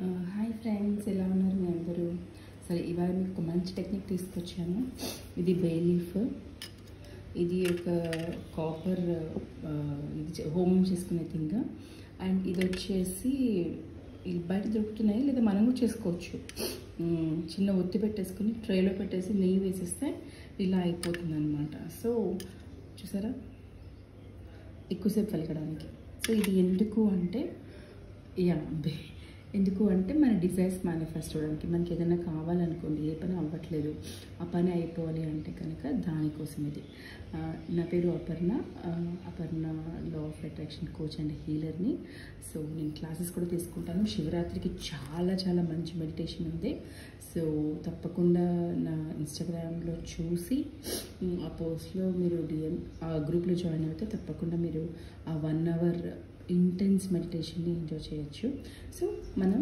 Hi friends, ఎలా ఉన్నారు మీ అందరూ? సరే, ఇవాళ మీకు ఒక మంచి టెక్నిక్ తీసుకొచ్చాను. ఇది బే లీఫ్. ఇది ఒక కాపర్ ఇది హోమం చేసుకునే థింగ్. అండ్ ఇది వచ్చేసి ఇది బయట దొరుకుతున్నాయి, లేదా మనం కూడా చేసుకోవచ్చు. చిన్న ఒత్తి పెట్టేసుకుని ట్రేలో పెట్టేసి నెయ్యి వేసేస్తే ఇలా అయిపోతుంది అనమాట. సో చూసారా, ఎక్కువసేపు వెలగడానికి. సో ఇది ఎందుకు అంటే ఎందుకు అంటే మన డిజైర్స్ మేనిఫెస్ట్ అవ్వడానికి. మనకి ఏదైనా కావాలనుకోండి, ఏ పని అవ్వట్లేదు, ఆ పని అయిపోవాలి అంటే కనుక దానికోసం ఇది. నా పేరు Aparna law of attraction coach and హీలర్ని. సో నేను క్లాసెస్ కూడా తీసుకుంటాను. శివరాత్రికి చాలా చాలా మంచి మెడిటేషన్ ఉంది. సో తప్పకుండా నా ఇన్స్టాగ్రామ్లో చూసి ఆ పోస్ట్లో మీరు ఆ గ్రూప్లో జాయిన్ అయితే తప్పకుండా మీరు ఆ 1 hour ఇంటెన్స్ మెడిటేషన్ని ఎంజాయ్ చేయొచ్చు. సో మనం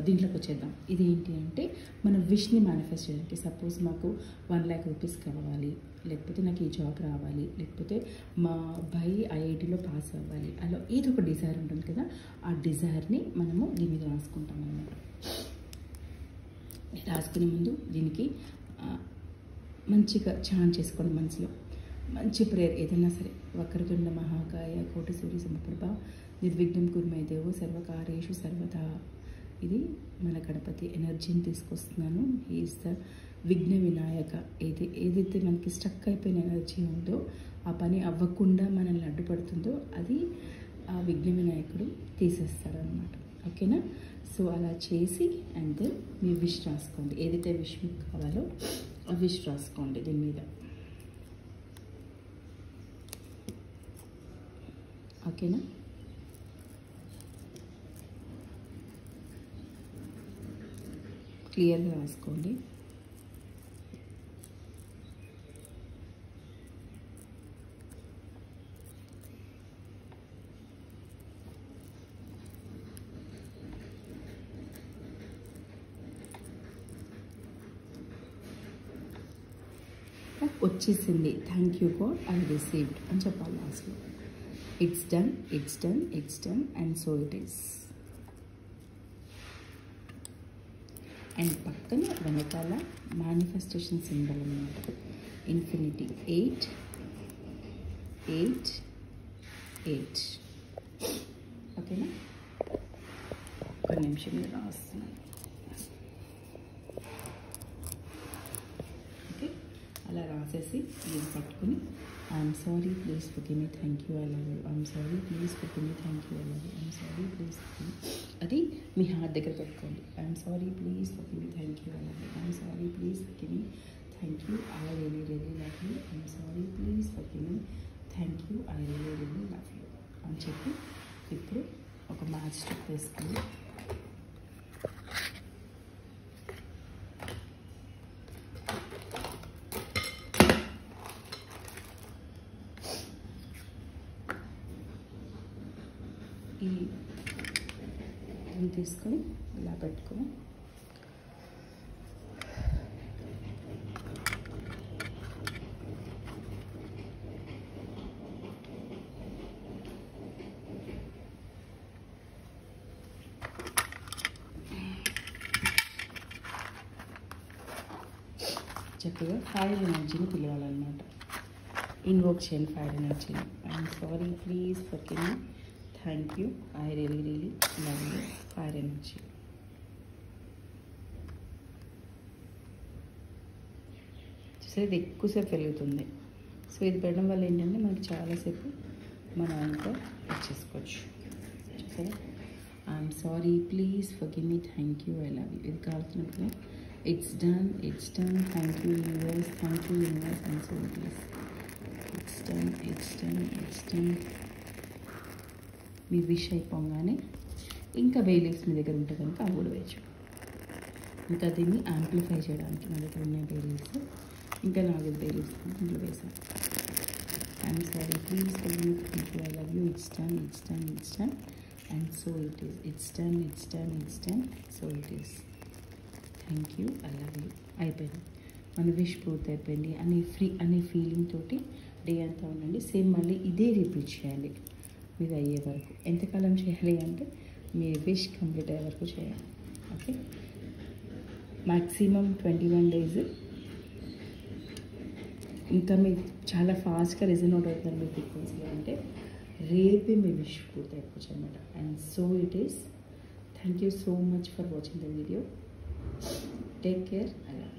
దీంట్లోకి వచ్చేద్దాం. ఇదేంటి అంటే మన విష్ని మేనిఫెస్ట్ చేయడానికి. సపోజ్ మాకు 1 lakh rupees కావాలి, లేకపోతే నాకు ఈ జాబ్ రావాలి, లేకపోతే మా అబ్బాయి ఐఐటీలో పాస్ అవ్వాలి, అలా ఏదో ఒక డిజైర్ ఉంటుంది కదా. ఆ డిజైర్ని మనము దీని మీద రాసుకుంటాం అన్నమాట. రాసుకునే ముందు దీనికి మంచిగా ఛాన్ చేసుకోండి మనసులో. మంచి ప్రేయర్ ఏదైనా సరే. వక్రతుండ మహాకాయ కోటి సూర్య సమప్రభ నిర్విఘ్నం కుర్మై దేవో సర్వకార్యేషు సర్వదా. ఇది మన గణపతి ఎనర్జీని తీసుకొస్తున్నాను. హీఈస్ ద విఘ్న వినాయక. ఏదైతే మనకి స్టక్ అయిపోయిన ఎనర్జీ ఉందో, ఆ పని అవ్వకుండా మనల్ని అడ్డుపడుతుందో, అది ఆ విఘ్న వినాయకుడు తీసేస్తాడనమాట. ఓకేనా? సో అలా చేసి అండ్ దెన్ మీ విష్ రాసుకోండి. ఏదైతే విష్ మీకు కావాలో ఆ విష్ రాసుకోండి దీని మీద. ఓకేనా? క్లియర్గా రాసుకోండి. వచ్చేసింది. Thank you God, I received అని చెప్పాలి లాస్ట్లో. It's done, it's done, it's done, and so it is. And పక్కన వెనకాల మేనిఫెస్టేషన్ సింబల్ అన్నమాట. ఇన్ఫినిటీ 8 8 8. ఓకేనా? ఒక నిమిషం మీద రాస్తున్నాను. ఓకే, అలా రాసేసి ఇది పట్టుకుని I'm sorry please forgive me, thank you, I love you. I'm sorry please forgive me, thank you, I love you. I'm sorry please forgive మీ. అది మీ హార్ట్ దగ్గర పెట్టుకోండి. I'm sorry please forgive me, thank you, I love you. I'm sorry please forgive me, thank you, I really really love you. I'm sorry please forgive me, thank you, I really really love you అని చెప్పి ఇప్పుడు ఒక match stick వేసుకోండి. ఇది తీసుకొని ఇలా పెట్టుకొని చక్కగా ఫైర్ ఎనర్జీని పిలవాలన్నమాట. ఇన్వోక్ చేయండి ఫైర్ ఎనర్జీని. I'm sorry please forgive me, thank you, I really really love you. Fire energy. చూసే ఇది ఎక్కువసేపు వెలుగుతుంది. సో ఇది పెట్టడం వల్ల ఏంటంటే మనకి చాలాసేపు మనం అంతా వచ్చేసుకోవచ్చు. చూసారా? I am sorry please forgive me, thank you, I love you. ఇది కావాల్సినప్పుడు it's done, it's done, thank you universe, thank you universe, and so it is. It's done, it's done, it's done. మీ విష్ అయిపోగానే ఇంకా బే leaves మీ దగ్గర ఉంటే కనుక అవి కూడా వేయచ్చు. ఇంకా దీన్ని యాంప్లిఫై చేయడానికి నా దగ్గర ఉన్నాయి బే లీవ్స్. ఇంకా 4 బే లీవ్స్ ఇంట్లో వేసాను. I'm sorry please forgive me, thank you, I love you. It's done, it's done, it's done, and so it is. It's done, it's done, it's done, so it is. Thank you, I love you. అయిపోయింది. మన wish పూర్తి అయిపోయింది అనే feeling తోటి day అంతా ఉండండి. Same మళ్ళీ ఇదే రిపీట్ చేయండి ఇది అయ్యే వరకు. ఎంతకాలం చేయాలి అంటే మీ విష్ కంప్లీట్ అయ్యే వరకు చేయాలి. Okay, maximum 21 days. ఇంకా మీకు చాలా ఫాస్ట్గా రిజనౌట్ అవుతుంది మీ ఫ్రీక్వెన్సీ అంటే రేపే మీ విష్ పూర్తి అయిపోవచ్చు అనమాట. And so it is. Thank you so much for watching the video. Take care. I love you.